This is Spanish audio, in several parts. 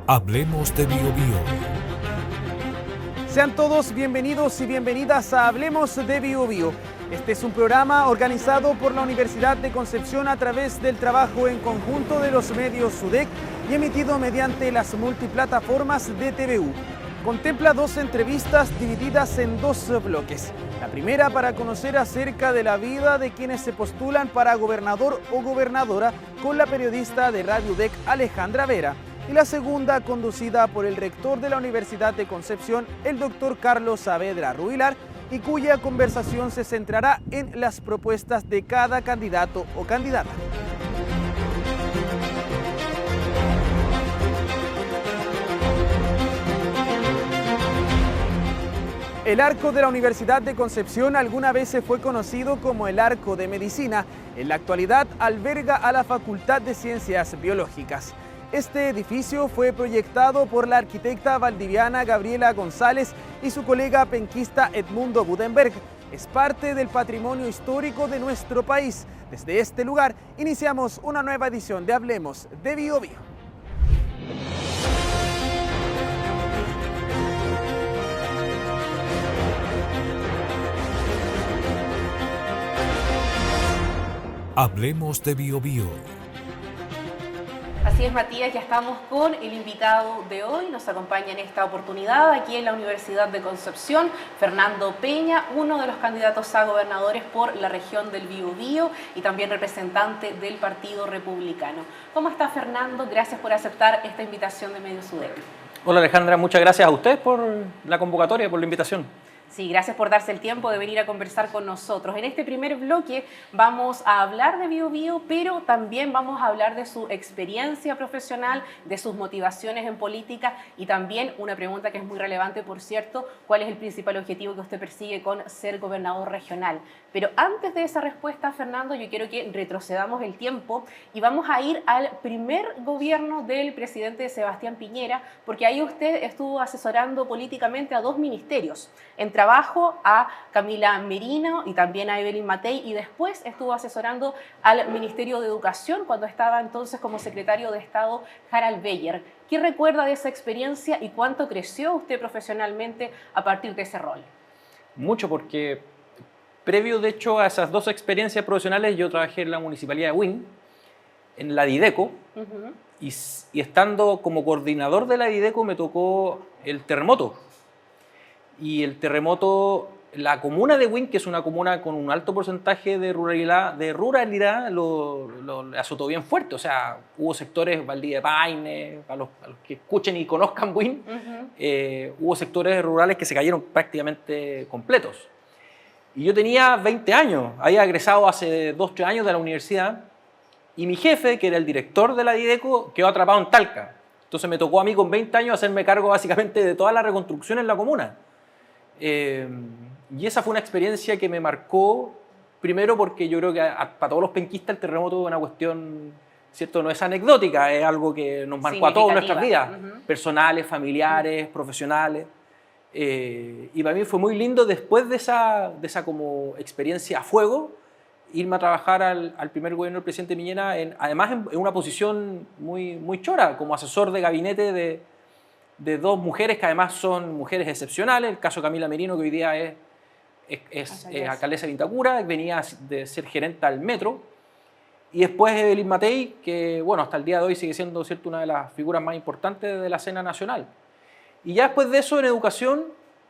Hablemos de Biobío. Sean todos bienvenidos y bienvenidas a Hablemos de Biobío. Este es un programa organizado por la Universidad de Concepción a través del trabajo en conjunto de los medios SUDEC y emitido mediante las multiplataformas de TVU. Contempla 2 entrevistas divididas en 2 bloques. La primera para conocer acerca de la vida de quienes se postulan para gobernador o gobernadora con la periodista de Radio UDEC Alejandra Vera. Y la segunda conducida por el rector de la Universidad de Concepción, el doctor Carlos Saavedra Rubilar, y cuya conversación se centrará en las propuestas de cada candidato o candidata. El arco de la Universidad de Concepción alguna vez se fue conocido como el Arco de Medicina. En la actualidad alberga a la Facultad de Ciencias Biológicas. Este edificio fue proyectado por la arquitecta valdiviana Gabriela González y su colega penquista Edmundo Budenberg. Es parte del patrimonio histórico de nuestro país. Desde este lugar iniciamos una nueva edición de Hablemos de Biobío. Hablemos de Biobío. Así es, Matías, ya estamos con el invitado de hoy. Nos acompaña en esta oportunidad aquí en la Universidad de Concepción, Fernando Peña, uno de los candidatos a gobernadores por la región del Biobío y también representante del Partido Republicano. ¿Cómo está, Fernando? Gracias por aceptar esta invitación de Medios UDEC. Hola, Alejandra, muchas gracias a usted por la convocatoria, por la invitación. Sí, gracias por darse el tiempo de venir a conversar con nosotros. En este primer bloque vamos a hablar de Biobío, pero también vamos a hablar de su experiencia profesional, de sus motivaciones en política y también una pregunta que es muy relevante, por cierto, ¿cuál es el principal objetivo que usted persigue con ser gobernador regional? Pero antes de esa respuesta, Fernando, yo quiero que retrocedamos el tiempo y vamos a ir al primer gobierno del presidente Sebastián Piñera, porque ahí usted estuvo asesorando políticamente a 2 ministerios, en trabajo a Camila Merino y también a Evelyn Matei, y después estuvo asesorando al Ministerio de Educación cuando estaba entonces como secretario de Estado Harald Beyer. ¿Qué recuerda de esa experiencia y cuánto creció usted profesionalmente a partir de ese rol? Mucho, porque previo de hecho a esas 2 experiencias profesionales yo trabajé en la Municipalidad de Huin, en la Dideco, y estando como coordinador de la Dideco me tocó el terremoto. Y el terremoto, la comuna de Huin, que es una comuna con un alto porcentaje de ruralidad, lo azotó bien fuerte. O sea, hubo sectores, Valdiviana, a los que escuchen y conozcan Huin, hubo sectores rurales que se cayeron prácticamente completos. Y yo tenía 20 años, había egresado hace 2-3 años de la universidad, y mi jefe, que era el director de la Dideco, quedó atrapado en Talca. Entonces me tocó a mí con 20 años hacerme cargo básicamente de toda la reconstrucción en la comuna. Y esa fue una experiencia que me marcó, primero porque yo creo que para todos los penquistas el terremoto es una cuestión, ¿cierto? No es anecdótica, es algo que nos marcó a todos nuestras vidas, personales, familiares, profesionales. Y para mí fue muy lindo después de esa como experiencia a fuego, irme a trabajar al primer gobierno del presidente Piñera, además en una posición muy chora, como asesor de gabinete de 2 mujeres que además son mujeres excepcionales. El caso de Camila Merino, que hoy día es alcaldesa de Vitacura, venía de ser gerenta del metro. Y después Evelyn Matei, que bueno, hasta el día de hoy sigue siendo, ¿cierto?, una de las figuras más importantes de la escena nacional. Y ya después de eso, en educación,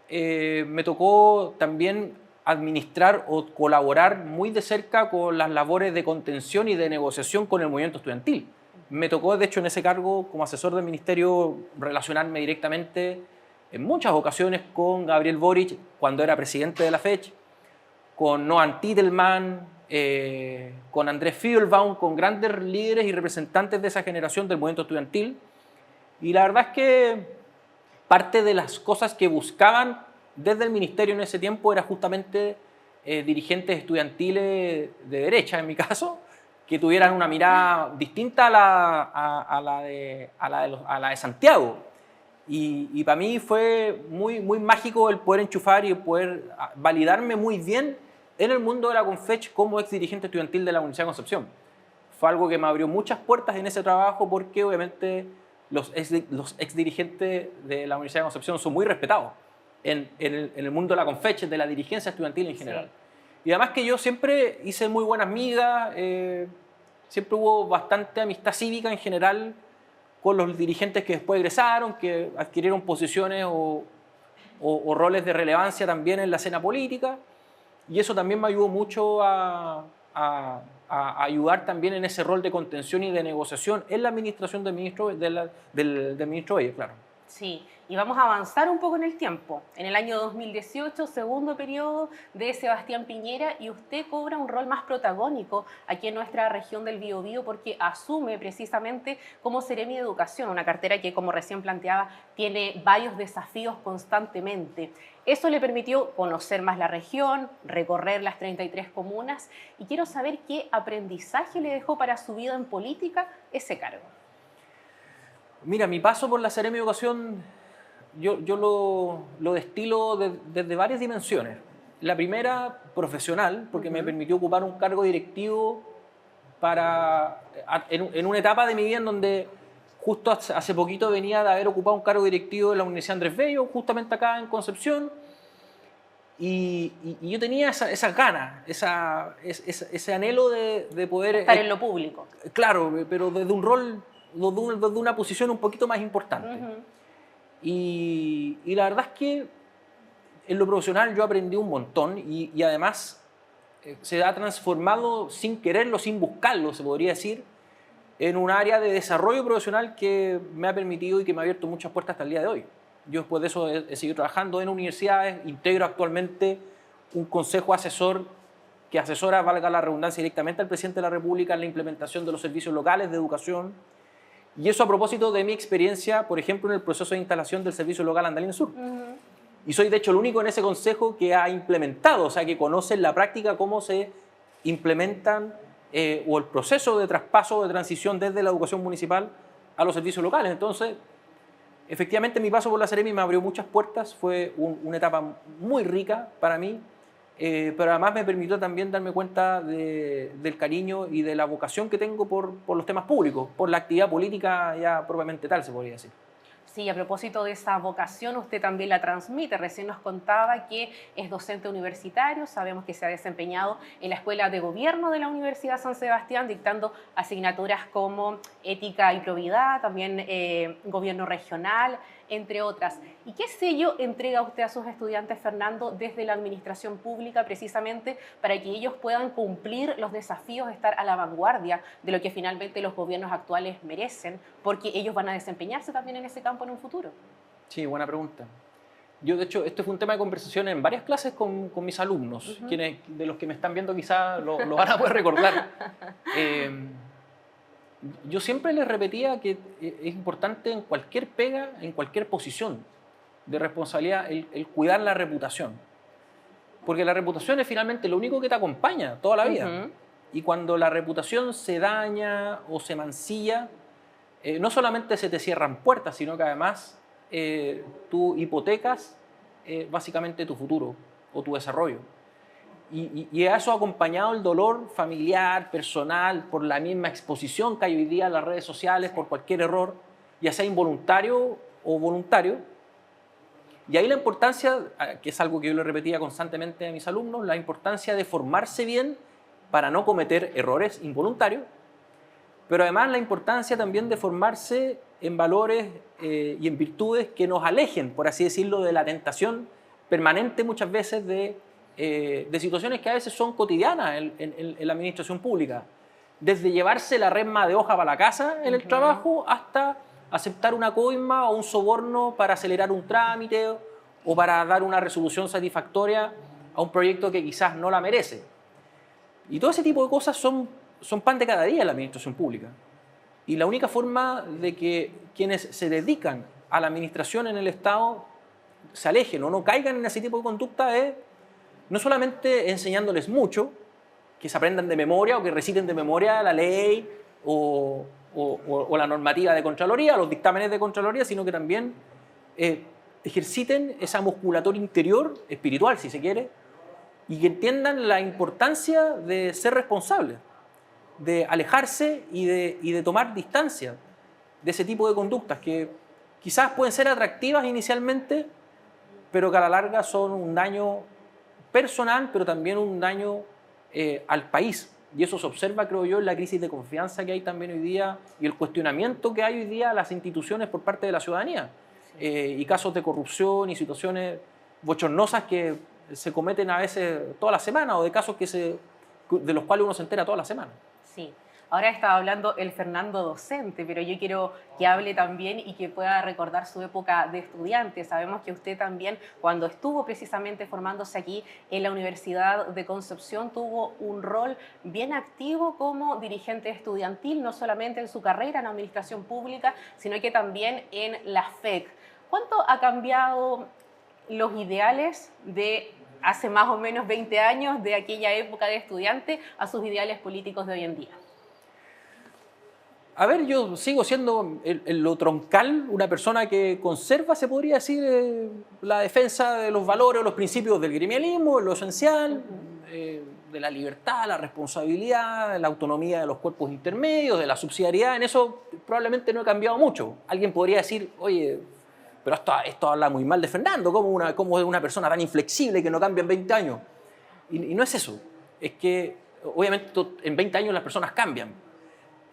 me tocó también administrar o colaborar muy de cerca con las labores de contención y de negociación con el movimiento estudiantil. Me tocó, de hecho, en ese cargo, como asesor del ministerio, relacionarme directamente en muchas ocasiones con Gabriel Boric, cuando era presidente de la FECH, con Noam Titelman, con Andrés Fiedelbaum, con grandes líderes y representantes de esa generación del movimiento estudiantil. Y la verdad es que parte de las cosas que buscaban desde el ministerio en ese tiempo era justamente dirigentes estudiantiles de derecha, en mi caso, que tuvieran una mirada distinta a la de Santiago. Y para mí fue muy mágico el poder enchufar y el poder validarme muy bien en el mundo de la Confech como ex dirigente estudiantil de la Universidad de Concepción. Fue algo que me abrió muchas puertas en ese trabajo porque obviamente los ex dirigentes de la Universidad de Concepción son muy respetados en el mundo de la Confeche, de la dirigencia estudiantil en general. Sí. Y además que yo siempre hice muy buenas migas, siempre hubo bastante amistad cívica en general con los dirigentes que después egresaron, que adquirieron posiciones o roles de relevancia también en la escena política, y eso también me ayudó mucho a ayudar también en ese rol de contención y de negociación en la administración del ministro Bello, claro. Sí, y vamos a avanzar un poco en el tiempo. En el año 2018, segundo periodo de Sebastián Piñera, y usted cobra un rol más protagónico aquí en nuestra región del Biobío porque asume precisamente como Seremi de Educación, una cartera que, como recién planteaba, tiene varios desafíos constantemente. Eso le permitió conocer más la región, recorrer las 33 comunas, y quiero saber qué aprendizaje le dejó para su vida en política ese cargo. Mira, mi paso por la Seremi de Educación yo lo destilo desde varias dimensiones. La primera, profesional, porque me permitió ocupar un cargo directivo en una etapa de mi vida en donde justo hace poquito venía de haber ocupado un cargo directivo en la Universidad Andrés Bello, justamente acá en Concepción, y yo tenía esas ganas, ese anhelo de poder... estar en lo público. Claro, pero desde un rol, desde una posición un poquito más importante. Y la verdad es que en lo profesional yo aprendí un montón y además se ha transformado sin quererlo, sin buscarlo, se podría decir, en un área de desarrollo profesional que me ha permitido y que me ha abierto muchas puertas hasta el día de hoy. Yo después de eso he seguido trabajando en universidades, integro actualmente un consejo asesor que asesora, valga la redundancia, directamente al presidente de la República en la implementación de los servicios locales de educación. Y eso a propósito de mi experiencia, por ejemplo, en el proceso de instalación del Servicio Local Andalén Sur. Y soy, de hecho, el único en ese consejo que ha implementado, o sea, que conoce en la práctica cómo se implementan o el proceso de traspaso, de transición desde la educación municipal a los servicios locales. Entonces, efectivamente, mi paso por la Seremi me abrió muchas puertas, fue una etapa muy rica para mí, pero además me permitió también darme cuenta del cariño y de la vocación que tengo por los temas públicos, por la actividad política ya propiamente tal, se podría decir. Sí, a propósito de esa vocación, usted también la transmite. Recién nos contaba que es docente universitario, sabemos que se ha desempeñado en la Escuela de Gobierno de la Universidad San Sebastián, dictando asignaturas como Ética y Probidad, también Gobierno Regional, entre otras. ¿Y qué sello entrega usted a sus estudiantes, Fernando, desde la administración pública, precisamente para que ellos puedan cumplir los desafíos de estar a la vanguardia de lo que finalmente los gobiernos actuales merecen, porque ellos van a desempeñarse también en ese campo en un futuro? Sí, buena pregunta. Yo, de hecho, este fue un tema de conversación en varias clases con mis alumnos, quienes de los que me están viendo quizás lo van a poder recordar. Yo siempre les repetía que es importante en cualquier pega, en cualquier posición de responsabilidad, el cuidar la reputación. Porque la reputación es finalmente lo único que te acompaña toda la vida. Y cuando la reputación se daña o se mancilla, no solamente se te cierran puertas, sino que además tú hipotecas básicamente tu futuro o tu desarrollo. Y a eso acompañado el dolor familiar, personal, por la misma exposición que hay hoy día en las redes sociales, por cualquier error, ya sea involuntario o voluntario. Y ahí la importancia, que es algo que yo le repetía constantemente a mis alumnos, la importancia de formarse bien para no cometer errores involuntarios, pero además la importancia también de formarse en valores y en virtudes que nos alejen, por así decirlo, de la tentación permanente muchas veces de situaciones que a veces son cotidianas en la administración pública. Desde llevarse la resma de hoja para la casa en el trabajo hasta aceptar una coima o un soborno para acelerar un trámite o para dar una resolución satisfactoria a un proyecto que quizás no la merece. Y todo ese tipo de cosas son pan de cada día en la administración pública. Y la única forma de que quienes se dedican a la administración en el Estado se alejen o no caigan en ese tipo de conducta es no solamente enseñándoles mucho, que se aprendan de memoria o que reciten de memoria la ley o la normativa de Contraloría, los dictámenes de Contraloría, sino que también ejerciten esa musculatura interior, espiritual si se quiere, y que entiendan la importancia de ser responsables, de alejarse y de tomar distancia de ese tipo de conductas que quizás pueden ser atractivas inicialmente, pero que a la larga son un daño personal, pero también un daño al país. Y eso se observa, creo yo, en la crisis de confianza que hay también hoy día y el cuestionamiento que hay hoy día a las instituciones por parte de la ciudadanía. Y casos de corrupción y situaciones bochornosas que se cometen a veces toda la semana, o de casos de los cuales uno se entera toda la semana. Sí. Ahora estaba hablando el Fernando docente, pero yo quiero que hable también y que pueda recordar su época de estudiante. Sabemos que usted también, cuando estuvo precisamente formándose aquí en la Universidad de Concepción, tuvo un rol bien activo como dirigente estudiantil, no solamente en su carrera en administración pública, sino que también en la FEC. ¿Cuánto ha cambiado los ideales de hace más o menos 20 años, de aquella época de estudiante, a sus ideales políticos de hoy en día? A ver, yo sigo siendo en lo troncal una persona que conserva, se podría decir, la defensa de los valores, los principios del gremialismo, lo esencial, de la libertad, la responsabilidad, la autonomía de los cuerpos intermedios, de la subsidiariedad. En eso probablemente no he cambiado mucho. Alguien podría decir, oye, pero esto habla muy mal de Fernando, ¿cómo es una persona tan inflexible que no cambia en 20 años? Y no es eso. Es que, obviamente, en 20 años las personas cambian.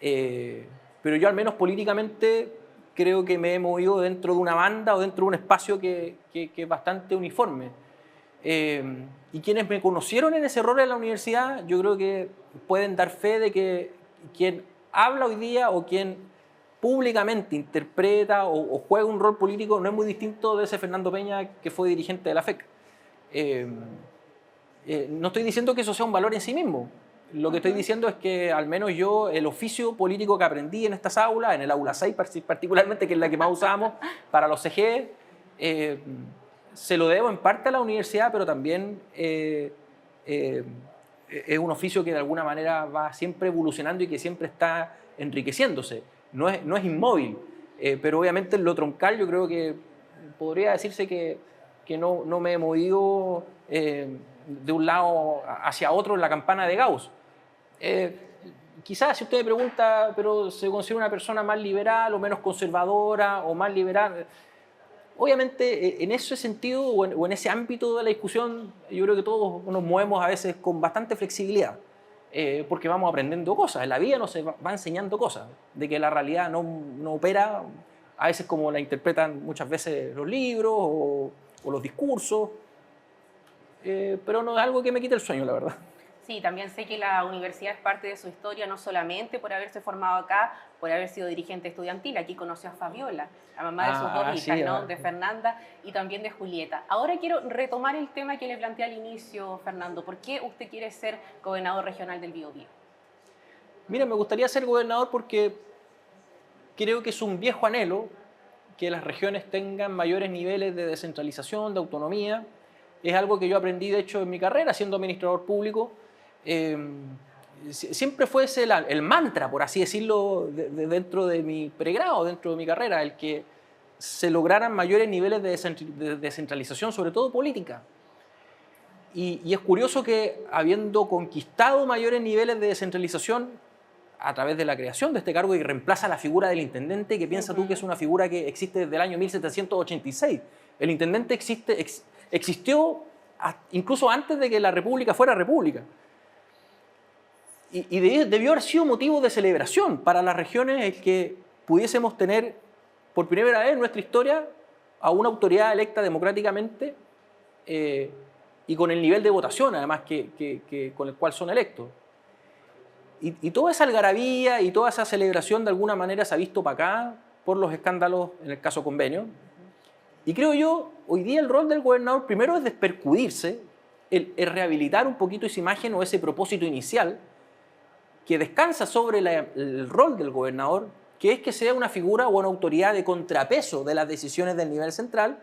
Pero yo al menos políticamente creo que me he movido dentro de una banda o dentro de un espacio que es bastante uniforme. Y quienes me conocieron en ese rol en la universidad, yo creo que pueden dar fe de que quien habla hoy día o quien públicamente interpreta o juega un rol político no es muy distinto de ese Fernando Peña que fue dirigente de la FEC. No estoy diciendo que eso sea un valor en sí mismo. Lo que estoy diciendo es que al menos yo, el oficio político que aprendí en estas aulas, en el aula 6 particularmente, que es la que más usamos para los CG, se lo debo en parte a la universidad, pero también es un oficio que de alguna manera va siempre evolucionando y que siempre está enriqueciéndose. No es inmóvil, pero obviamente en lo troncal yo creo que podría decirse que no me he movido de un lado hacia otro en la campana de Gauss. Quizás si usted me pregunta, pero ¿se considera una persona más liberal o menos conservadora o más liberal? Obviamente en ese sentido o en ese ámbito de la discusión yo creo que todos nos movemos a veces con bastante flexibilidad, porque vamos aprendiendo cosas, en la vida nos va enseñando cosas, de que la realidad no opera a veces como la interpretan muchas veces los libros o los discursos, pero no es algo que me quite el sueño, la verdad. Sí, también sé que la universidad es parte de su historia, no solamente por haberse formado acá, por haber sido dirigente estudiantil. Aquí conoció a Fabiola, la mamá de sus dos hijas, sí, ¿no? De Fernanda y también de Julieta. Ahora quiero retomar el tema que le planteé al inicio, Fernando. ¿Por qué usted quiere ser gobernador regional del Biobío? Mira, me gustaría ser gobernador porque creo que es un viejo anhelo que las regiones tengan mayores niveles de descentralización, de autonomía. Es algo que yo aprendí, de hecho, en mi carrera, siendo administrador público. Siempre fue ese el mantra, por así decirlo, dentro de mi pregrado, dentro de mi carrera, el que se lograran mayores niveles de descentralización, sobre todo política. Y es curioso que, habiendo conquistado mayores niveles de descentralización a través de la creación de este cargo, y reemplaza la figura del intendente, que piensa tú que es una figura que existe desde el año 1786. El intendente existió incluso antes de que la república fuera república. Y debió haber sido motivo de celebración para las regiones el que pudiésemos tener por primera vez en nuestra historia a una autoridad electa democráticamente y con el nivel de votación, además, con el cual son electos. Y toda esa algarabía y toda esa celebración de alguna manera se ha visto opacada por los escándalos en el caso Convenio. Y creo yo, hoy día el rol del gobernador primero es despercudirse, el rehabilitar un poquito esa imagen o ese propósito inicial que descansa sobre el rol del gobernador, que es que sea una figura o una autoridad de contrapeso de las decisiones del nivel central,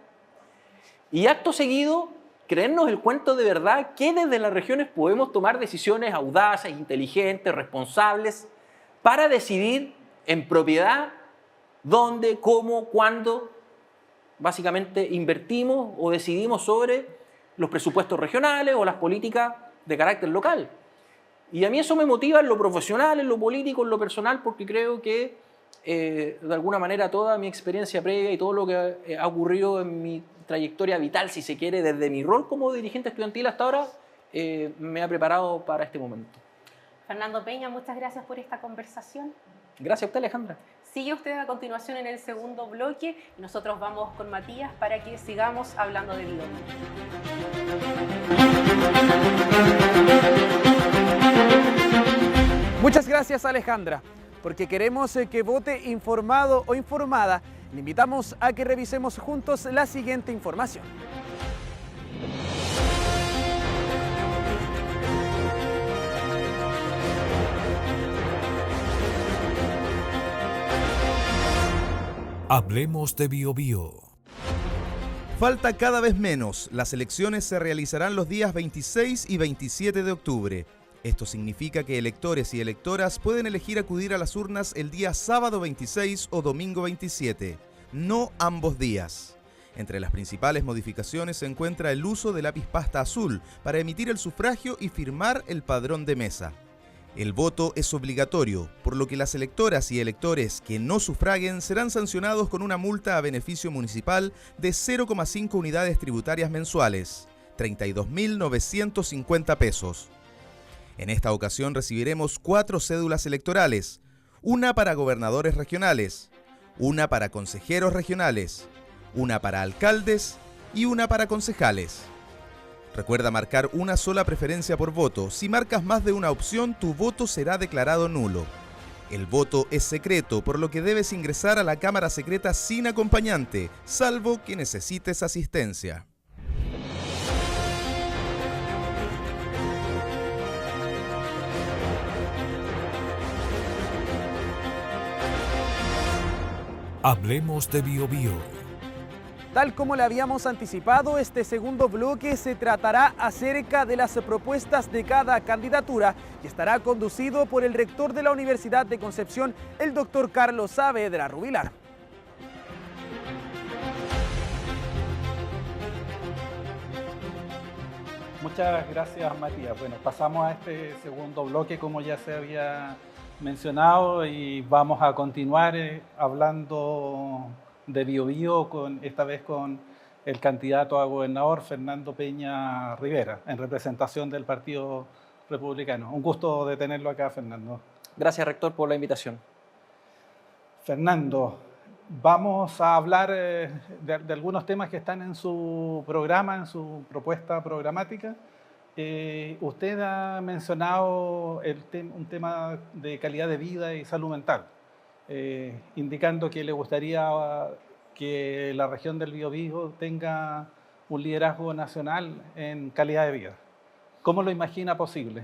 y acto seguido creernos el cuento de verdad que desde las regiones podemos tomar decisiones audaces, inteligentes, responsables, para decidir en propiedad dónde, cómo, cuándo, básicamente invertimos o decidimos sobre los presupuestos regionales o las políticas de carácter local. Y a mí eso me motiva en lo profesional, en lo político, en lo personal, porque creo que de alguna manera toda mi experiencia previa y todo lo que ha ocurrido en mi trayectoria vital, si se quiere, desde mi rol como dirigente estudiantil hasta ahora, me ha preparado para este momento. Fernando Peña, muchas gracias por esta conversación. Gracias a usted, Alejandra. Sigue usted a continuación en el segundo bloque y nosotros vamos con Matías para que sigamos hablando de biomío. Muchas gracias, Alejandra. Porque queremos que vote informado o informada, le invitamos a que revisemos juntos la siguiente información. Hablemos de BioBio. Falta cada vez menos. Las elecciones se realizarán los días 26 y 27 de octubre. Esto significa que electores y electoras pueden elegir acudir a las urnas el día sábado 26 o domingo 27, no ambos días. Entre las principales modificaciones se encuentra el uso de lápiz pasta azul para emitir el sufragio y firmar el padrón de mesa. El voto es obligatorio, por lo que las electoras y electores que no sufraguen serán sancionados con una multa a beneficio municipal de 0,5 unidades tributarias mensuales, 32.950 pesos. En esta ocasión recibiremos 4 cédulas electorales, una para gobernadores regionales, una para consejeros regionales, una para alcaldes y una para concejales. Recuerda marcar una sola preferencia por voto. Si marcas más de una opción, tu voto será declarado nulo. El voto es secreto, por lo que debes ingresar a la cámara secreta sin acompañante, salvo que necesites asistencia. Hablemos de BioBio. Tal como le habíamos anticipado, este segundo bloque se tratará acerca de las propuestas de cada candidatura y estará conducido por el rector de la Universidad de Concepción, el doctor Carlos Saavedra Rubilar. Muchas gracias, Matías. Bueno, pasamos a este segundo bloque, como ya se había mencionado, y vamos a continuar hablando de BioBio, esta vez con el candidato a gobernador Fernando Peña Rivera, en representación del Partido Republicano. Un gusto de tenerlo acá, Fernando. Gracias, rector, por la invitación. Fernando, vamos a hablar de algunos temas que están en su programa, en su propuesta programática. Usted ha mencionado un tema de calidad de vida y salud mental, indicando que le gustaría que la región del Biobío tenga un liderazgo nacional en calidad de vida. ¿Cómo lo imagina posible?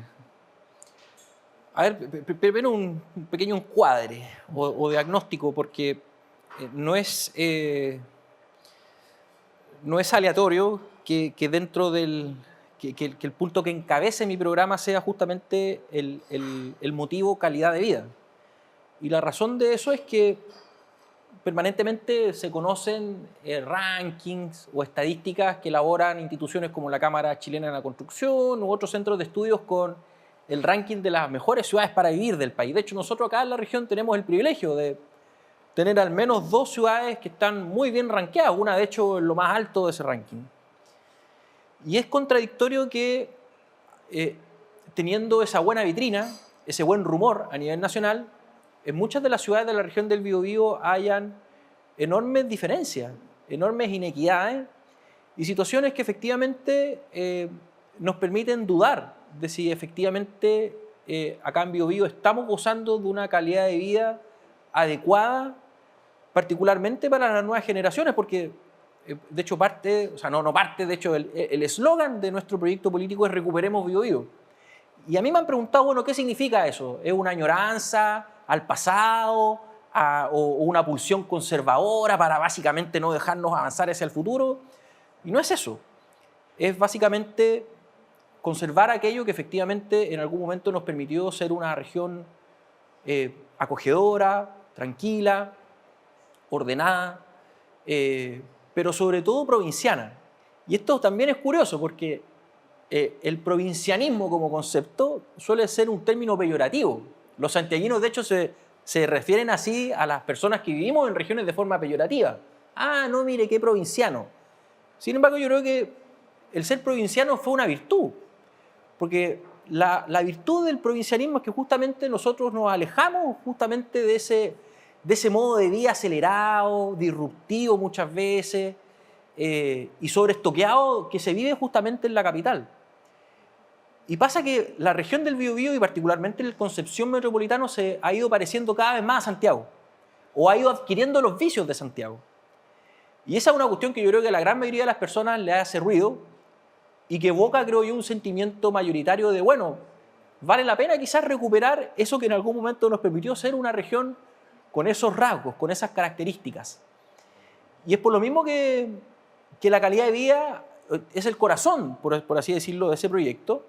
A ver, primero un pequeño encuadre o diagnóstico, porque no es aleatorio que dentro del... Que el punto que encabece mi programa sea justamente el motivo calidad de vida. Y la razón de eso es que permanentemente se conocen rankings o estadísticas que elaboran instituciones como la Cámara Chilena de la Construcción u otros centros de estudios con el ranking de las mejores ciudades para vivir del país. De hecho, nosotros acá en la región tenemos el privilegio de tener al menos 2 ciudades que están muy bien rankeadas, una de hecho en lo más alto de ese ranking. Y es contradictorio que teniendo esa buena vitrina, ese buen rumor a nivel nacional, en muchas de las ciudades de la región del Biobío hayan enormes diferencias, enormes inequidades y situaciones que efectivamente nos permiten dudar de si efectivamente acá en Biobío estamos gozando de una calidad de vida adecuada, particularmente para las nuevas generaciones, porque de hecho de hecho el eslogan de nuestro proyecto político es Recuperemos Biobío. Y a mí me han preguntado, bueno, ¿qué significa eso? ¿Es una añoranza al pasado o una pulsión conservadora para básicamente no dejarnos avanzar hacia el futuro? Y no es eso. Es básicamente conservar aquello que efectivamente en algún momento nos permitió ser una región acogedora, tranquila, ordenada, pero sobre todo provinciana. Y esto también es curioso porque el provincianismo como concepto suele ser un término peyorativo. Los santiaguinos, de hecho, se se refieren así a las personas que vivimos en regiones de forma peyorativa. Ah, no, mire, qué provinciano. Sin embargo, yo creo que el ser provinciano fue una virtud, porque la virtud del provincianismo es que justamente nosotros nos alejamos justamente de ese modo de vida acelerado, disruptivo muchas veces, y sobreestoqueado que se vive justamente en la capital. Y pasa que la región del Biobío y particularmente el Concepción metropolitano se ha ido pareciendo cada vez más a Santiago, o ha ido adquiriendo los vicios de Santiago. Y esa es una cuestión que yo creo que a la gran mayoría de las personas le hace ruido y que evoca, creo yo, un sentimiento mayoritario de, bueno, vale la pena quizás recuperar eso que en algún momento nos permitió ser una región con esos rasgos, con esas características. Y es por lo mismo que la calidad de vida es el corazón, por así decirlo, de ese proyecto,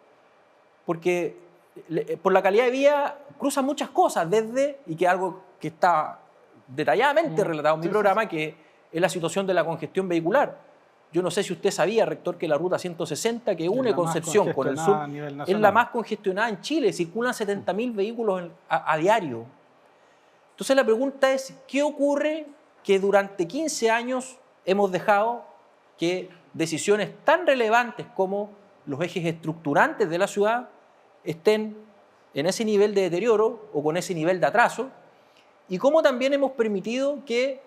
porque por la calidad de vida cruzan muchas cosas, desde, y que es algo que está detalladamente relatado en mi programa, que es la situación de la congestión vehicular. Yo no sé si usted sabía, rector, que la ruta 160 que une Concepción con el sur es la más congestionada en Chile, circulan 70.000 vehículos a diario. Entonces la pregunta es, ¿qué ocurre que durante 15 años hemos dejado que decisiones tan relevantes como los ejes estructurantes de la ciudad estén en ese nivel de deterioro o con ese nivel de atraso? Y cómo también hemos permitido que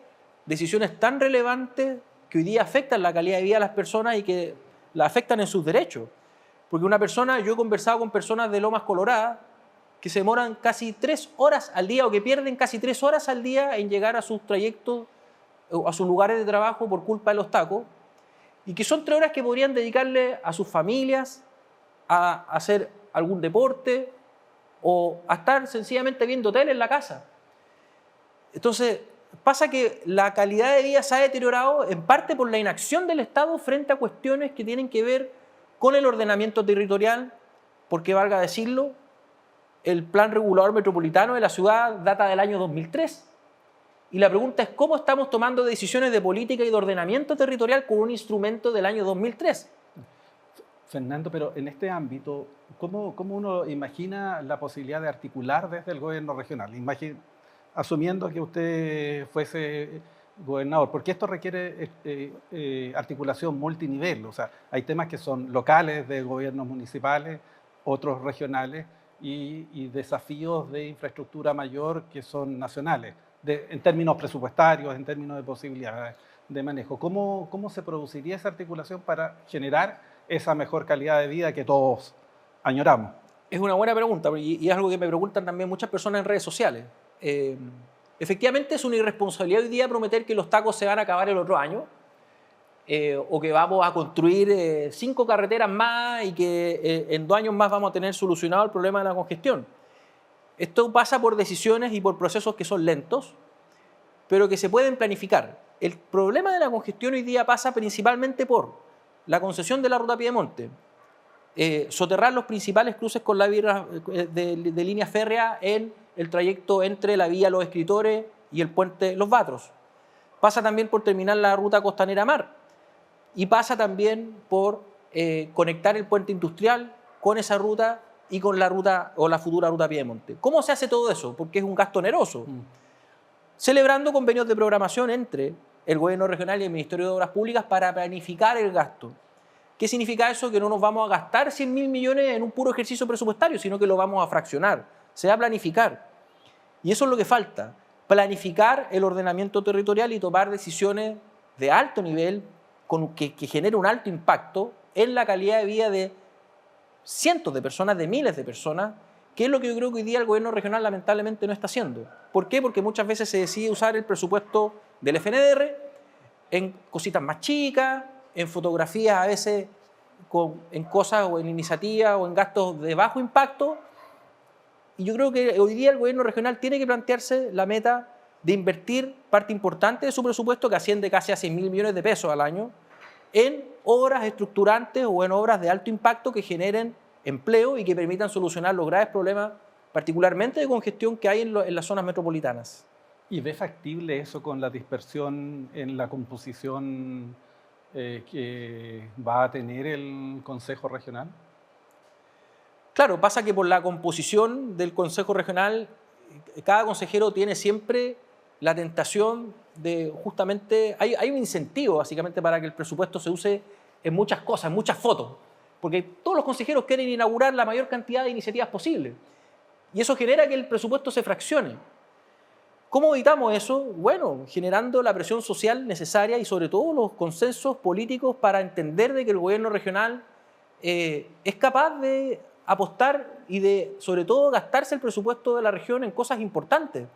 decisiones tan relevantes que hoy día afectan la calidad de vida de las personas y que la afectan en sus derechos. Porque yo he conversado con personas de Lomas Coloradas que se demoran casi 3 horas al día o que pierden casi 3 horas al día en llegar a sus trayectos o a sus lugares de trabajo por culpa de los tacos, y que son 3 horas que podrían dedicarle a sus familias, a hacer algún deporte o a estar sencillamente viendo tele en la casa. Entonces, pasa que la calidad de vida se ha deteriorado en parte por la inacción del Estado frente a cuestiones que tienen que ver con el ordenamiento territorial, porque, valga decirlo, el Plan Regulador Metropolitano de la ciudad data del año 2003. Y la pregunta es cómo estamos tomando decisiones de política y de ordenamiento territorial con un instrumento del año 2003. Fernando, pero en este ámbito, ¿cómo uno imagina la posibilidad de articular desde el gobierno regional? Asumiendo que usted fuese gobernador, porque esto requiere articulación multinivel, o sea, hay temas que son locales de gobiernos municipales, otros regionales y desafíos de infraestructura mayor que son nacionales, en términos presupuestarios, en términos de posibilidades de manejo. ¿Cómo se produciría esa articulación para generar esa mejor calidad de vida que todos añoramos? Es una buena pregunta y es algo que me preguntan también muchas personas en redes sociales. Efectivamente es una irresponsabilidad hoy día prometer que los tacos se van a acabar el otro año o que vamos a construir 5 carreteras más y que en 2 años más vamos a tener solucionado el problema de la congestión. Esto pasa por decisiones y por procesos que son lentos, pero que se pueden planificar. El problema de la congestión hoy día pasa principalmente por la concesión de la ruta Piedemonte, soterrar los principales cruces con la vía de línea férrea en el trayecto entre la vía Los Escritores y el puente Los Batros. Pasa también por terminar la ruta Costanera Mar y pasa también por conectar el puente industrial con esa ruta y con la ruta o la futura ruta Piedemonte. ¿Cómo se hace todo eso? Porque es un gasto oneroso. Celebrando convenios de programación entre el gobierno regional y el Ministerio de Obras Públicas para planificar el gasto. ¿Qué significa eso? Que no nos vamos a gastar 100.000 millones en un puro ejercicio presupuestario, sino que lo vamos a fraccionar. Se va a planificar. Y eso es lo que falta. Planificar el ordenamiento territorial y tomar decisiones de alto nivel que genere un alto impacto en la calidad de vida de cientos de personas, de miles de personas, que es lo que yo creo que hoy día el gobierno regional lamentablemente no está haciendo. ¿Por qué? Porque muchas veces se decide usar el presupuesto del FNDR en cositas más chicas, en fotografías a veces en cosas o en iniciativas o en gastos de bajo impacto. Y yo creo que hoy día el gobierno regional tiene que plantearse la meta de invertir parte importante de su presupuesto, que asciende casi a 6.000 millones de pesos al año, en obras estructurantes o en obras de alto impacto que generen empleo y que permitan solucionar los graves problemas, particularmente de congestión que hay en las zonas metropolitanas. ¿Y ve factible eso con la dispersión en la composición que va a tener el Consejo Regional? Claro, pasa que por la composición del Consejo Regional cada consejero tiene siempre la tentación de justamente, hay un incentivo básicamente para que el presupuesto se use en muchas cosas, en muchas fotos, porque todos los consejeros quieren inaugurar la mayor cantidad de iniciativas posible y eso genera que el presupuesto se fraccione. ¿Cómo evitamos eso? Bueno, generando la presión social necesaria y sobre todo los consensos políticos para entender de que el gobierno regional es capaz de apostar y de, sobre todo, gastarse el presupuesto de la región en cosas importantes.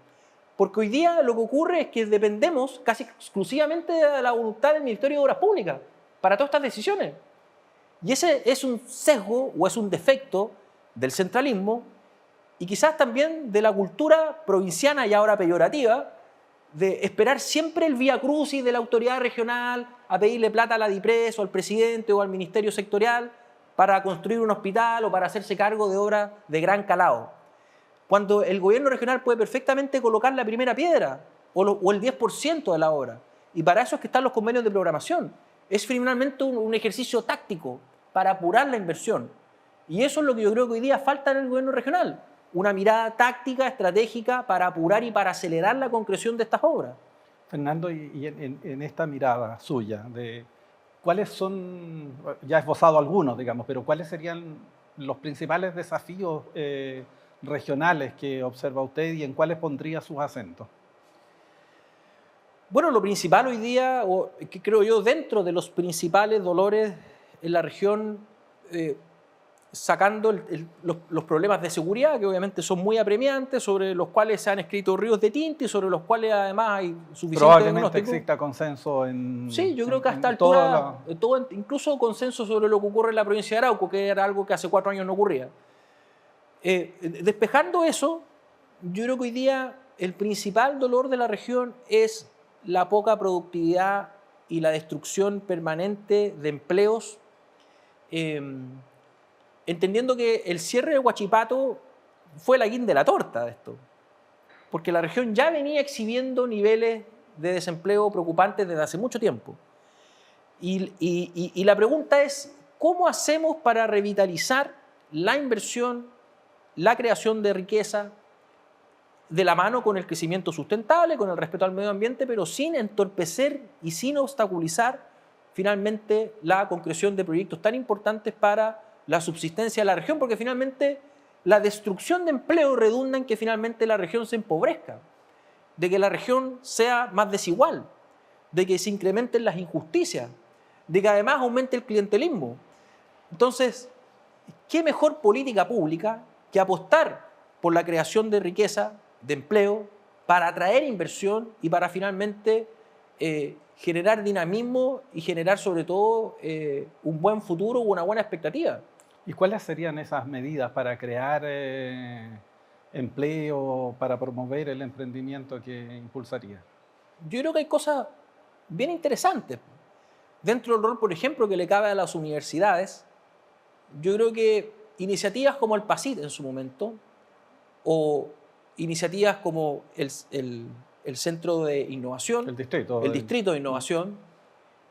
Porque hoy día lo que ocurre es que dependemos casi exclusivamente de la voluntad del Ministerio de Obras Públicas para todas estas decisiones. Y ese es un sesgo o es un defecto del centralismo y quizás también de la cultura provinciana y ahora peyorativa de esperar siempre el vía crucis de la autoridad regional a pedirle plata a la DIPRES o al presidente o al ministerio sectorial para construir un hospital o para hacerse cargo de obras de gran calado. Cuando el gobierno regional puede perfectamente colocar la primera piedra o el 10% de la obra. Y para eso es que están los convenios de programación. Es finalmente un ejercicio táctico para apurar la inversión. Y eso es lo que yo creo que hoy día falta en el gobierno regional. Una mirada táctica, estratégica para apurar y para acelerar la concreción de estas obras. Fernando, y en esta mirada suya, de ¿cuáles son, ya he esbozado algunos, digamos, pero cuáles serían los principales desafíos regionales que observa usted y en cuáles pondría sus acentos? Bueno, lo principal hoy día, o que creo yo, dentro de los principales dolores en la región, sacando los problemas de seguridad, que obviamente son muy apremiantes, sobre los cuales se han escrito ríos de tinta y sobre los cuales además hay suficiente Probablemente diagnóstico. exista consenso en... Sí, yo creo que a esta altura, incluso consenso sobre lo que ocurre en la provincia de Arauco, que era algo que hace 4 años no ocurría. Despejando eso, yo creo que hoy día el principal dolor de la región es la poca productividad y la destrucción permanente de empleos, entendiendo que el cierre de Huachipato fue la guinda de la torta de esto, porque la región ya venía exhibiendo niveles de desempleo preocupantes desde hace mucho tiempo. Y la pregunta es, ¿cómo hacemos para revitalizar la inversión, la creación de riqueza, de la mano con el crecimiento sustentable, con el respeto al medio ambiente, pero sin entorpecer y sin obstaculizar finalmente la concreción de proyectos tan importantes para la subsistencia de la región? Porque finalmente la destrucción de empleo redunda en que finalmente la región se empobrezca, de que la región sea más desigual, de que se incrementen las injusticias, de que además aumente el clientelismo. Entonces, ¿qué mejor política pública que apostar por la creación de riqueza, de empleo, para atraer inversión y para finalmente generar dinamismo y generar sobre todo un buen futuro o una buena expectativa? ¿Y cuáles serían esas medidas para crear empleo, para promover el emprendimiento que impulsaría? Yo creo que hay cosas bien interesantes. Dentro del rol, por ejemplo, que le cabe a las universidades, yo creo que iniciativas como el PACIT en su momento, o iniciativas como el Centro de Innovación, el Distrito de Innovación,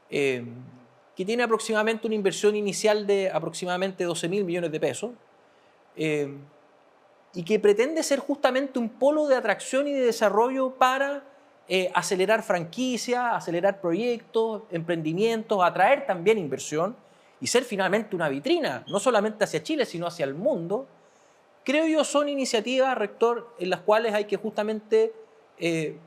que tiene aproximadamente una inversión inicial de aproximadamente 12.000 millones de pesos, y que pretende ser justamente un polo de atracción y de desarrollo para acelerar franquicias, acelerar proyectos, emprendimientos, atraer también inversión y ser finalmente una vitrina, no solamente hacia Chile, sino hacia el mundo. Creo yo son iniciativas, rector, en las cuales hay que justamente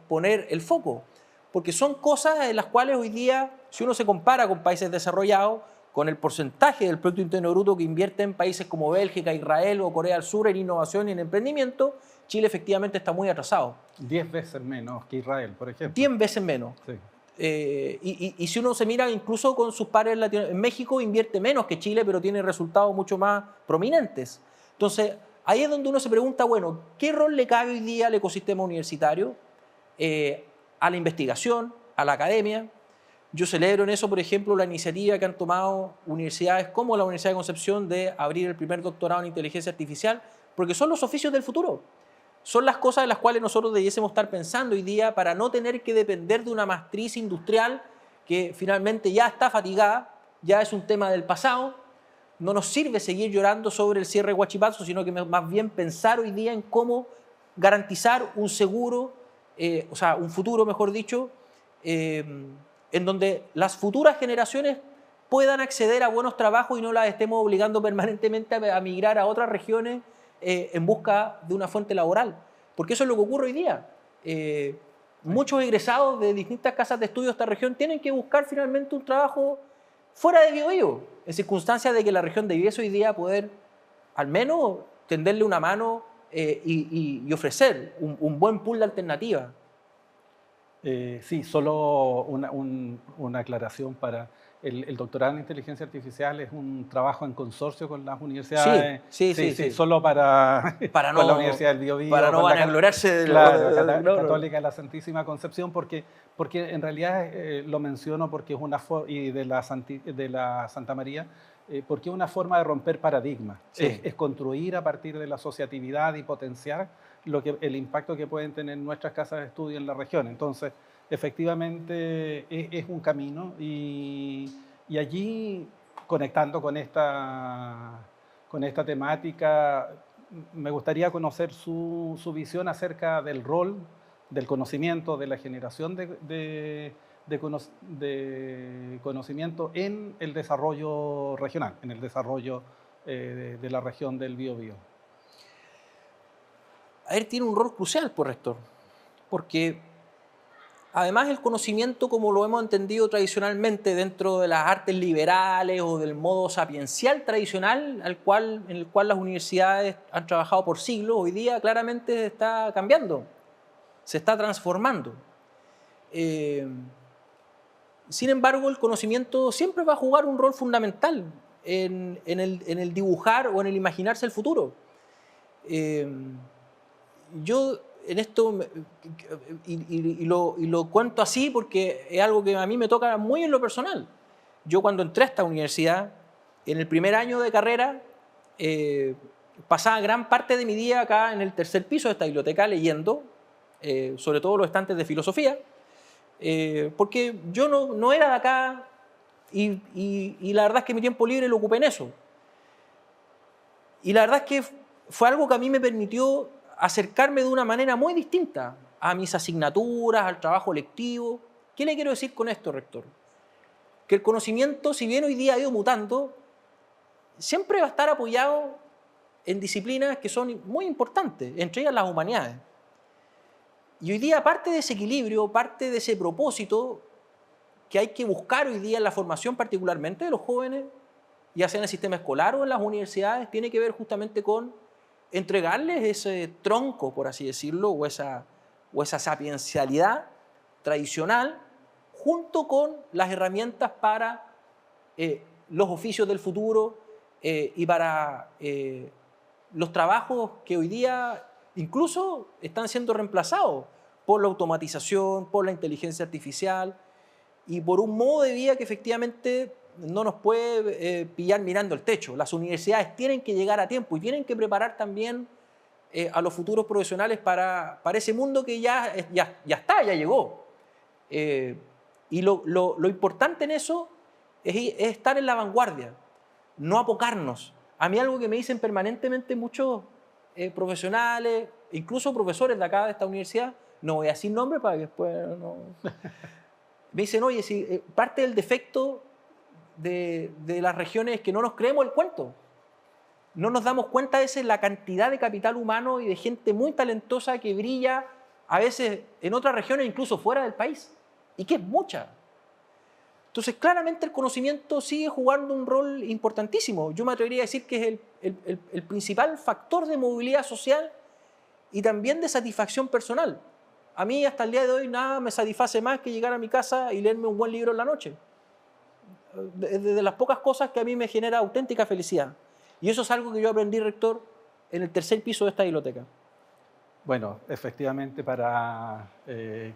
poner el foco, porque son cosas en las cuales hoy día, si uno se compara con países desarrollados, con el porcentaje del Producto Interno Bruto que invierte en países como Bélgica, Israel o Corea del Sur en innovación y en emprendimiento, Chile efectivamente está muy atrasado. 10 veces menos que Israel, por ejemplo. 10 veces menos. Sí. Y si uno se mira incluso con sus pares en México, invierte menos que Chile, pero tiene resultados mucho más prominentes. Entonces, ahí es donde uno se pregunta, bueno, ¿qué rol le cabe hoy día al ecosistema universitario, a la investigación, a la academia? Yo celebro en eso, por ejemplo, la iniciativa que han tomado universidades como la Universidad de Concepción de abrir el primer doctorado en inteligencia artificial, porque son los oficios del futuro. Son las cosas en las cuales nosotros debiésemos estar pensando hoy día para no tener que depender de una matriz industrial que finalmente ya está fatigada, ya es un tema del pasado. No nos sirve seguir llorando sobre el cierre de Huachipato, sino que más bien pensar hoy día en cómo garantizar un seguro, o sea, un futuro, mejor dicho, en donde las futuras generaciones puedan acceder a buenos trabajos y no las estemos obligando permanentemente a migrar a otras regiones en busca de una fuente laboral. Porque eso es lo que ocurre hoy día. Muchos egresados de distintas casas de estudio de esta región tienen que buscar finalmente un trabajo fuera de Biobío, en circunstancias de que la región debiese hoy día poder al menos tenderle una mano y ofrecer un buen pool de alternativas. Sí, solo una aclaración para el doctorado en inteligencia artificial es un trabajo en consorcio con las universidades. Sí. Solo para no, con la Universidad del Biobío. Para no vanagloriarse de la Católica de la Santísima Concepción, porque en realidad lo menciono porque es y de la Santa María, porque es una forma de romper paradigmas. Sí. Es construir a partir de la asociatividad y potenciar el impacto que pueden tener nuestras casas de estudio en la región. Entonces, efectivamente es un camino y allí, conectando con esta temática, me gustaría conocer su visión acerca del rol del conocimiento, de la generación de conocimiento en el desarrollo regional, en el desarrollo de la región del Biobío. A ver, tiene un rol crucial, pues, rector, porque además el conocimiento, como lo hemos entendido tradicionalmente dentro de las artes liberales o del modo sapiencial tradicional en el cual las universidades han trabajado por siglos, hoy día claramente está cambiando, se está transformando. Sin embargo, el conocimiento siempre va a jugar un rol fundamental en el dibujar o en el imaginarse el futuro. Yo en esto, y lo cuento así porque es algo que a mí me toca muy en lo personal. Yo cuando entré a esta universidad, en el primer año de carrera, pasaba gran parte de mi día acá en el tercer piso de esta biblioteca leyendo, sobre todo los estantes de filosofía, porque yo no era de acá y la verdad es que mi tiempo libre lo ocupé en eso. Y la verdad es que fue algo que a mí me permitió acercarme de una manera muy distinta a mis asignaturas, al trabajo lectivo. ¿Qué le quiero decir con esto, rector? Que el conocimiento, si bien hoy día ha ido mutando, siempre va a estar apoyado en disciplinas que son muy importantes, entre ellas las humanidades. Y hoy día parte de ese equilibrio, parte de ese propósito que hay que buscar hoy día en la formación particularmente de los jóvenes, ya sea en el sistema escolar o en las universidades, tiene que ver justamente con entregarles ese tronco, por así decirlo, o esa sapiencialidad tradicional, junto con las herramientas para los oficios del futuro y para los trabajos que hoy día incluso están siendo reemplazados por la automatización, por la inteligencia artificial y por un modo de vida que efectivamente no nos puede pillar mirando el techo. Las universidades tienen que llegar a tiempo y tienen que preparar también a los futuros profesionales para ese mundo que ya llegó. Y lo importante en eso es estar en la vanguardia, no apocarnos. A mí algo que me dicen permanentemente muchos profesionales, incluso profesores de acá de esta universidad, no voy a decir nombre para que después no... Me dicen, oye, si parte del defecto de las regiones es que no nos creemos el cuento. No nos damos cuenta a veces la cantidad de capital humano y de gente muy talentosa que brilla a veces en otras regiones, incluso fuera del país, y que es mucha. Entonces, claramente el conocimiento sigue jugando un rol importantísimo. Yo me atrevería a decir que es el principal factor de movilidad social y también de satisfacción personal. A mí hasta el día de hoy nada me satisface más que llegar a mi casa y leerme un buen libro en la noche. De las pocas cosas que a mí me genera auténtica felicidad. Y eso es algo que yo aprendí, rector, en el tercer piso de esta biblioteca. Bueno, efectivamente, para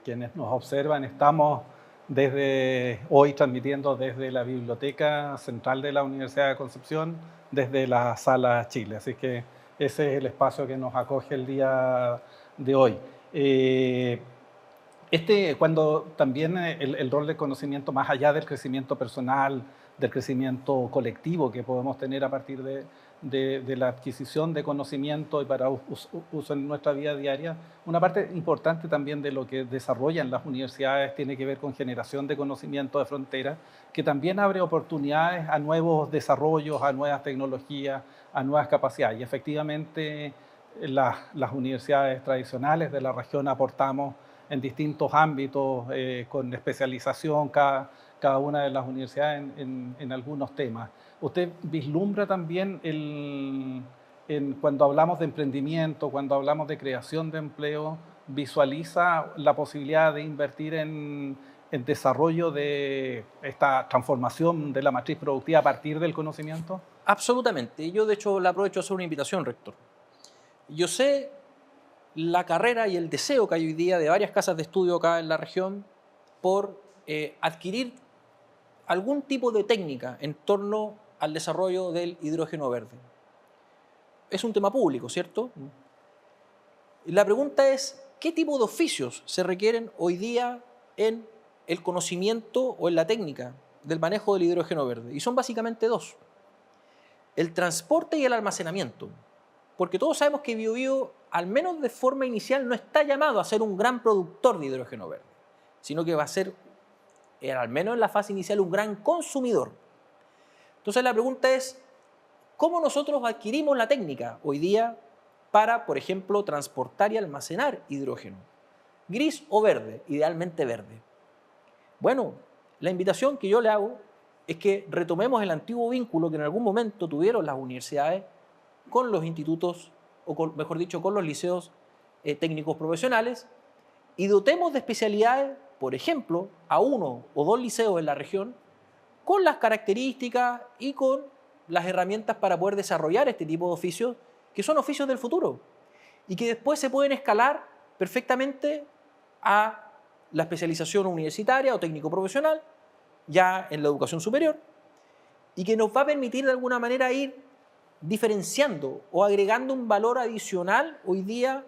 quienes nos observan, estamos desde hoy transmitiendo desde la Biblioteca Central de la Universidad de Concepción, desde la Sala Chile. Así que ese es el espacio que nos acoge el día de hoy. Cuando también el rol del conocimiento, más allá del crecimiento personal, del crecimiento colectivo que podemos tener a partir de de la adquisición de conocimiento y para uso en nuestra vida diaria. Una parte importante también de lo que desarrollan las universidades tiene que ver con generación de conocimiento de frontera, que también abre oportunidades a nuevos desarrollos, a nuevas tecnologías, a nuevas capacidades. Y efectivamente las universidades tradicionales de la región aportamos en distintos ámbitos, con especialización cada una de las universidades en algunos temas. ¿Usted vislumbra también cuando hablamos de emprendimiento, cuando hablamos de creación de empleo, visualiza la posibilidad de invertir en desarrollo de esta transformación de la matriz productiva a partir del conocimiento? Absolutamente. Yo, de hecho, le aprovecho a hacer una invitación, rector. Yo sé la carrera y el deseo que hay hoy día de varias casas de estudio acá en la región por adquirir algún tipo de técnica en torno al desarrollo del hidrógeno verde. Es un tema público, ¿cierto? Y la pregunta es, ¿qué tipo de oficios se requieren hoy día en el conocimiento o en la técnica del manejo del hidrógeno verde? Y son básicamente dos: el transporte y el almacenamiento. Porque todos sabemos que Biobío, al menos de forma inicial, no está llamado a ser un gran productor de hidrógeno verde, sino que va a ser, al menos en la fase inicial, un gran consumidor. Entonces la pregunta es, ¿cómo nosotros adquirimos la técnica hoy día para, por ejemplo, transportar y almacenar hidrógeno? ¿Gris o verde? Idealmente verde. Bueno, la invitación que yo le hago es que retomemos el antiguo vínculo que en algún momento tuvieron las universidades con los institutos, o mejor dicho, con los liceos técnicos profesionales, y dotemos de especialidades, por ejemplo, a 1 o 2 liceos en la región, con las características y con las herramientas para poder desarrollar este tipo de oficios, que son oficios del futuro, y que después se pueden escalar perfectamente a la especialización universitaria o técnico profesional, ya en la educación superior, y que nos va a permitir de alguna manera ir diferenciando o agregando un valor adicional hoy día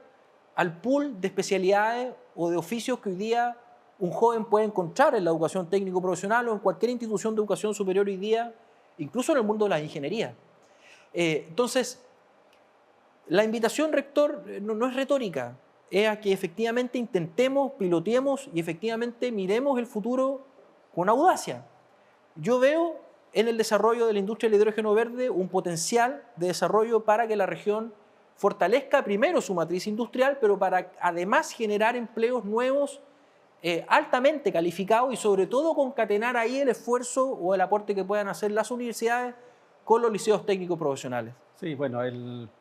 al pool de especialidades o de oficios que hoy día un joven puede encontrar en la educación técnico profesional o en cualquier institución de educación superior hoy día, incluso en el mundo de la ingeniería. Entonces, la invitación, rector, no es retórica, es a que efectivamente intentemos, piloteemos y efectivamente miremos el futuro con audacia. Yo veo en el desarrollo de la industria del hidrógeno verde un potencial de desarrollo para que la región fortalezca primero su matriz industrial, pero para además generar empleos nuevos, altamente calificados, y sobre todo concatenar ahí el esfuerzo o el aporte que puedan hacer las universidades con los liceos técnicos profesionales. Sí, bueno,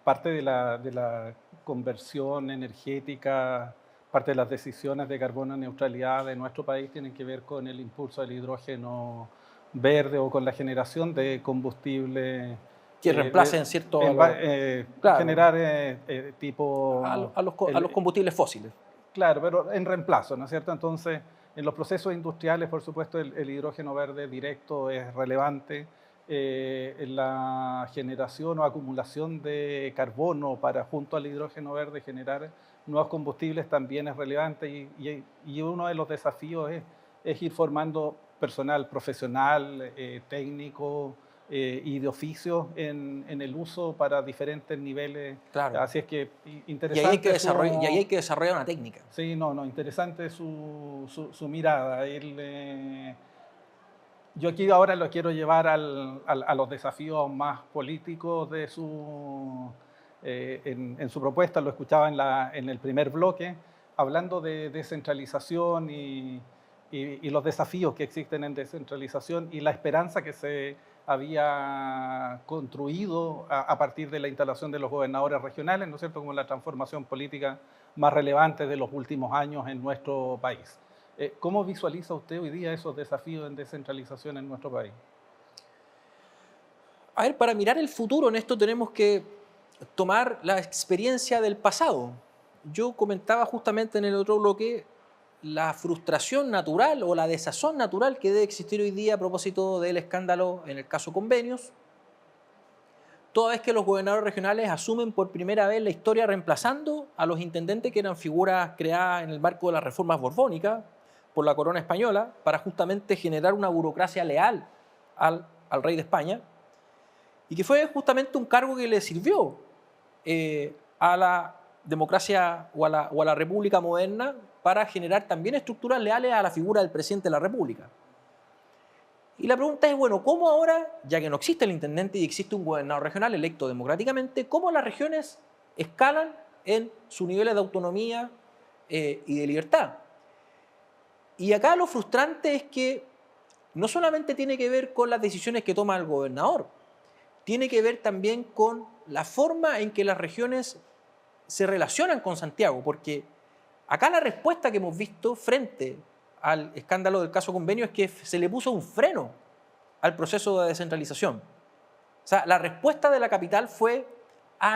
parte de la conversión energética, parte de las decisiones de carbono neutralidad de nuestro país tienen que ver con el impulso del hidrógeno verde o con la generación de combustible que reemplacen, ¿cierto? Claro, generar tipo... A los combustibles fósiles. Claro, pero en reemplazo, ¿no es cierto? Entonces, en los procesos industriales, por supuesto, el hidrógeno verde directo es relevante. En la generación o acumulación de carbono para, junto al hidrógeno verde, generar nuevos combustibles también es relevante, y uno de los desafíos es ir formando personal profesional, técnico y de oficio en el uso para diferentes niveles. Claro. Así es que interesante. Y ahí hay que desarrollar una técnica. Sí, interesante su mirada. Yo aquí ahora lo quiero llevar a los desafíos más políticos de en su propuesta. Lo escuchaba en el primer bloque, hablando de descentralización y los desafíos que existen en descentralización y la esperanza que se había construido a partir de la instalación de los gobernadores regionales, ¿no es cierto?, como la transformación política más relevante de los últimos años en nuestro país. ¿Cómo visualiza usted hoy día esos desafíos en descentralización en nuestro país? A ver, para mirar el futuro en esto tenemos que tomar la experiencia del pasado. Yo comentaba justamente en el otro bloque la frustración natural o la desazón natural que debe existir hoy día a propósito del escándalo en el caso Convenios, toda vez que los gobernadores regionales asumen por primera vez la historia reemplazando a los intendentes que eran figuras creadas en el marco de las reformas borbónicas por la corona española para justamente generar una burocracia leal al rey de España. y que fue justamente un cargo que le sirvió a la democracia o a la república moderna para generar también estructuras leales a la figura del presidente de la república. Y la pregunta es, bueno, ¿cómo ahora, ya que no existe el intendente y existe un gobernador regional electo democráticamente, cómo las regiones escalan en sus niveles de autonomía y de libertad? Y acá lo frustrante es que no solamente tiene que ver con las decisiones que toma el gobernador, tiene que ver también con la forma en que las regiones se relacionan con Santiago, porque acá la respuesta que hemos visto frente al escándalo del caso Convenio es que se le puso un freno al proceso de descentralización. O sea, la respuesta de la capital fue,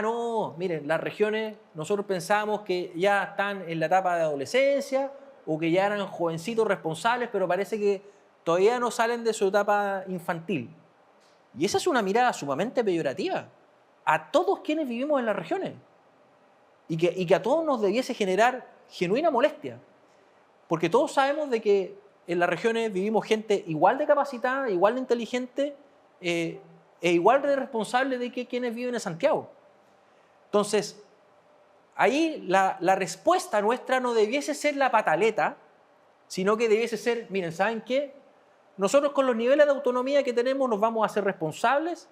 no, miren, las regiones, nosotros pensábamos que ya están en la etapa de adolescencia o que ya eran jovencitos responsables, pero parece que todavía no salen de su etapa infantil. Y esa es una mirada sumamente peyorativa a todos quienes vivimos en las regiones y que a todos nos debiese generar genuina molestia, porque todos sabemos de que en las regiones vivimos gente igual de capacitada, igual de inteligente e igual de responsable de que quienes viven en Santiago. Entonces, ahí la respuesta nuestra no debiese ser la pataleta, sino que debiese ser, miren, ¿saben qué? Nosotros con los niveles de autonomía que tenemos nos vamos a hacer responsables,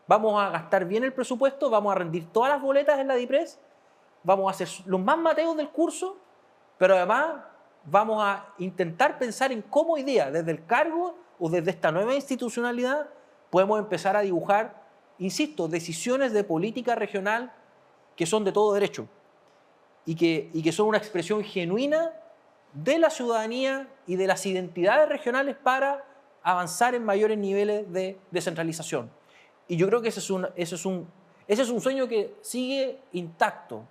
vamos a gastar bien el presupuesto, vamos a rendir todas las boletas en la DIPRES, vamos a ser los más mateos del curso, pero además vamos a intentar pensar en cómo hoy día, desde el cargo o desde esta nueva institucionalidad, podemos empezar a dibujar, insisto, decisiones de política regional que son de todo derecho y que son una expresión genuina de la ciudadanía y de las identidades regionales para avanzar en mayores niveles de descentralización. Y yo creo que ese es un sueño que sigue intacto.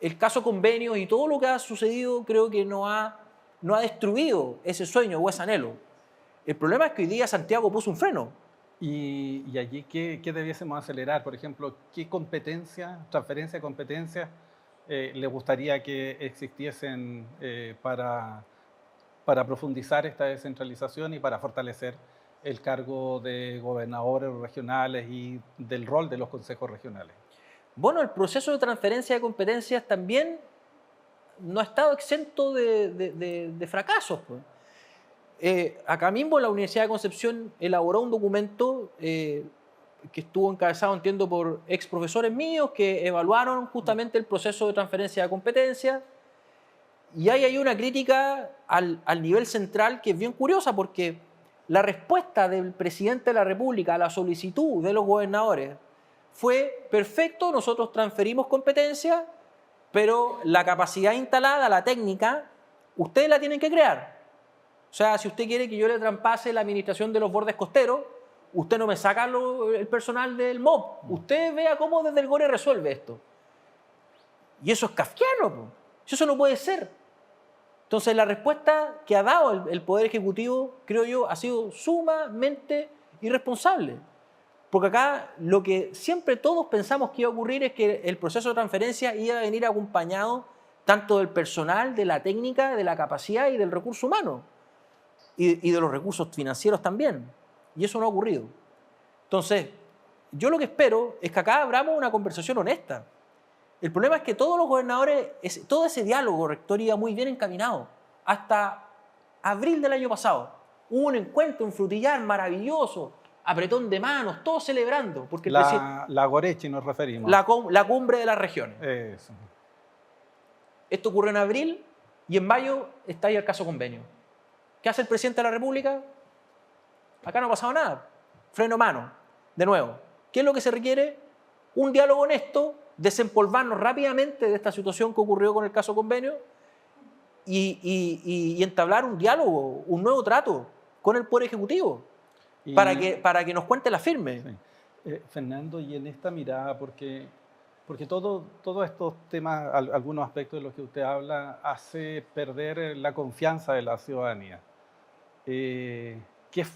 El caso Convenios y todo lo que ha sucedido creo que no ha destruido ese sueño o ese anhelo. El problema es que hoy día Santiago puso un freno. Y allí, ¿qué debiésemos acelerar? Por ejemplo, ¿qué transferencia de competencias le gustaría que existiesen para profundizar esta descentralización y para fortalecer el cargo de gobernadores regionales y del rol de los consejos regionales? Bueno, el proceso de transferencia de competencias también no ha estado exento de fracasos, pues. Acá mismo la Universidad de Concepción elaboró un documento que estuvo encabezado, entiendo, por ex profesores míos que evaluaron justamente el proceso de transferencia de competencias. Y hay una crítica al nivel central que es bien curiosa, porque la respuesta del presidente de la República a la solicitud de los gobernadores fue: perfecto, nosotros transferimos competencias, pero la capacidad instalada, la técnica, ustedes la tienen que crear. O sea, si usted quiere que yo le traspase la administración de los bordes costeros, usted no me saca el personal del MOP. Usted vea cómo desde el GORE resuelve esto. Y eso es kafkiano, po. Eso no puede ser. Entonces, la respuesta que ha dado el Poder Ejecutivo, creo yo, ha sido sumamente irresponsable. Porque acá lo que siempre todos pensamos que iba a ocurrir es que el proceso de transferencia iba a venir acompañado tanto del personal, de la técnica, de la capacidad y del recurso humano. Y de los recursos financieros también. Y eso no ha ocurrido. Entonces, yo lo que espero es que acá abramos una conversación honesta. El problema es que todos los gobernadores, todo ese diálogo rector iba muy bien encaminado. Hasta abril del año pasado hubo un encuentro, un frutillar maravilloso, apretón de manos, todos celebrando. Porque la Gorechi nos referimos. La cumbre de las regiones. Eso. Esto ocurrió en abril y en mayo está ahí el caso Convenio. ¿Qué hace el presidente de la República? Acá no ha pasado nada. Freno mano. De nuevo. ¿Qué es lo que se requiere? Un diálogo honesto, desempolvarnos rápidamente de esta situación que ocurrió con el caso Convenio y entablar un diálogo, un nuevo trato con el Poder Ejecutivo para que nos cuente la firme. Sí. Fernando, y en esta mirada, porque todos estos temas, algunos aspectos de los que usted habla, hace perder la confianza de la ciudadanía. ¿Qué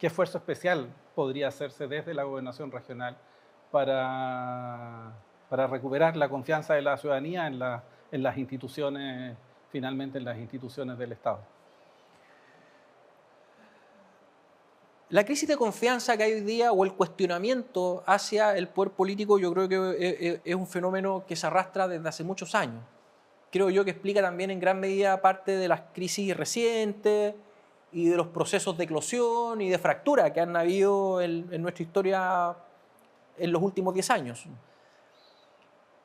esfuerzo especial podría hacerse desde la gobernación regional para recuperar la confianza de la ciudadanía en las instituciones, finalmente en las instituciones del Estado? La crisis de confianza que hay hoy día o el cuestionamiento hacia el poder político yo creo que es un fenómeno que se arrastra desde hace muchos años. Creo yo que explica también en gran medida parte de las crisis recientes y de los procesos de eclosión y de fractura que han habido en nuestra historia en los últimos 10 años.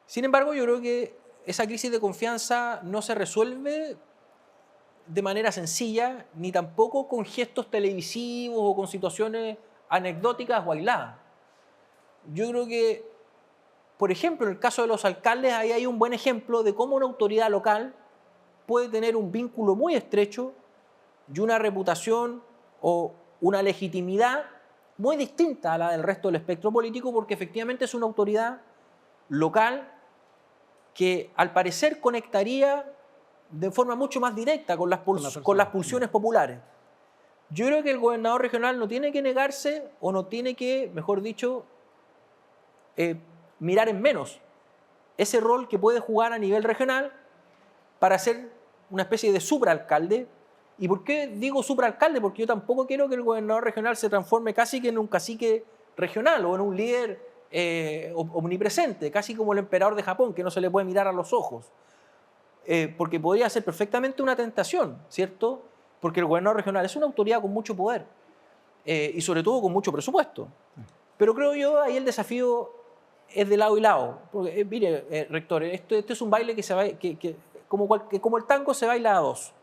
Sin embargo, yo creo que esa crisis de confianza no se resuelve de manera sencilla, ni tampoco con gestos televisivos o con situaciones anecdóticas o aisladas. Yo creo que, por ejemplo, en el caso de los alcaldes, ahí hay un buen ejemplo de cómo una autoridad local puede tener un vínculo muy estrecho y una reputación o una legitimidad muy distinta a la del resto del espectro político, porque efectivamente es una autoridad local que al parecer conectaría de forma mucho más directa con las pulsiones populares. Yo creo que el gobernador regional no tiene que negarse o no tiene que, mejor dicho, mirar en menos ese rol que puede jugar a nivel regional para ser una especie de supraalcalde. ¿Y por qué digo supraalcalde? Porque yo tampoco quiero que el gobernador regional se transforme casi que en un cacique regional o en un líder omnipresente, casi como el emperador de Japón, que no se le puede mirar a los ojos. Porque podría ser perfectamente una tentación, ¿cierto? Porque el gobernador regional es una autoridad con mucho poder y sobre todo con mucho presupuesto. Pero creo yo ahí el desafío es de lado y lado. Porque, mire, rector, este es un baile que como el tango se baila a dos.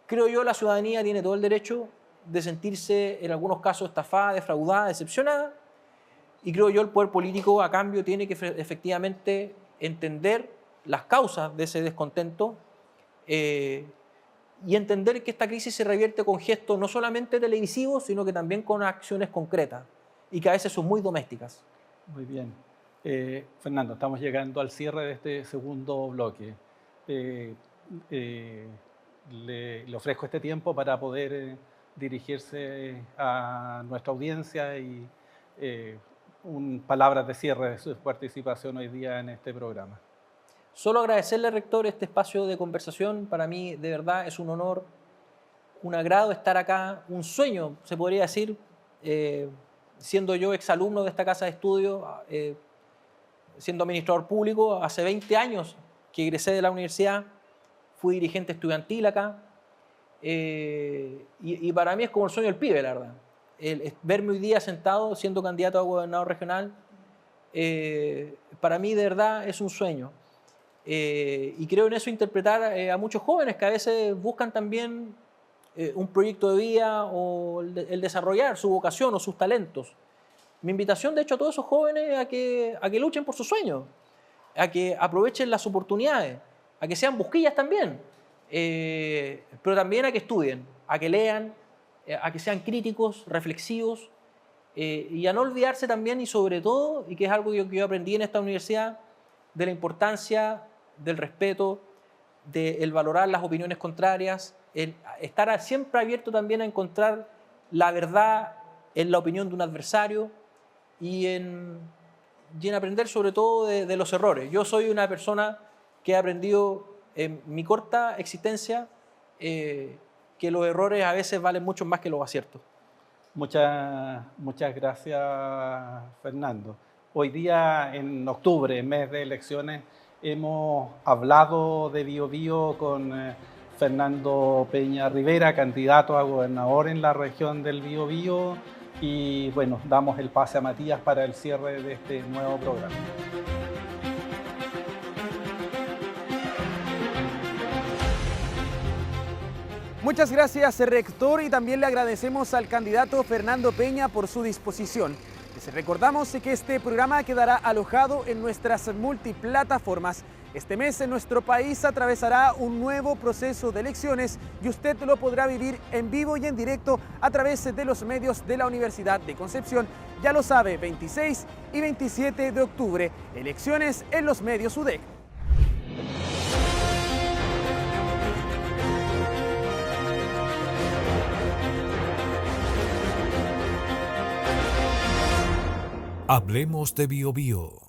Creo yo la ciudadanía tiene todo el derecho de sentirse en algunos casos estafada, defraudada, decepcionada, y creo yo el poder político a cambio tiene que efectivamente entender las causas de ese descontento y entender que esta crisis se revierte con gestos no solamente televisivos, sino que también con acciones concretas y que a veces son muy domésticas. Muy bien. Fernando, estamos llegando al cierre de este segundo bloque. Le ofrezco este tiempo para poder dirigirse a nuestra audiencia y palabras de cierre de su participación hoy día en este programa. Solo agradecerle, rector, este espacio de conversación. Para mí, de verdad, es un honor, un agrado estar acá, un sueño, se podría decir, siendo yo exalumno de esta casa de estudio, siendo administrador público, hace 20 años que egresé de la universidad, fui dirigente estudiantil acá, y para mí es como el sueño del pibe, la verdad. Verme hoy día sentado siendo candidato a gobernador regional, para mí de verdad es un sueño. Y creo en eso interpretar a muchos jóvenes que a veces buscan también un proyecto de vida o el desarrollar su vocación o sus talentos. Mi invitación, de hecho, a todos esos jóvenes a que luchen por sus sueños, a que aprovechen las oportunidades, a que sean busquillas también, pero también a que estudien, a que lean, a que sean críticos, reflexivos, y a no olvidarse también y sobre todo, y que es algo que yo aprendí en esta universidad, de la importancia del respeto, del valorar las opiniones contrarias, el estar siempre abierto también a encontrar la verdad en la opinión de un adversario y en aprender sobre todo de los errores. Yo soy una persona que he aprendido en mi corta existencia que los errores a veces valen mucho más que los aciertos. Muchas gracias, Fernando. Hoy día, en octubre, mes de elecciones, hemos hablado de Biobío con Fernando Peña Rivera, candidato a gobernador en la región del Biobío, y bueno, damos el pase a Matías para el cierre de este nuevo programa. Muchas gracias, rector, y también le agradecemos al candidato Fernando Peña por su disposición. Les recordamos que este programa quedará alojado en nuestras multiplataformas. Este mes en nuestro país atravesará un nuevo proceso de elecciones y usted lo podrá vivir en vivo y en directo a través de los medios de la Universidad de Concepción. Ya lo sabe, 26 y 27 de octubre, elecciones en los medios UDEC. Hablemos de Biobío.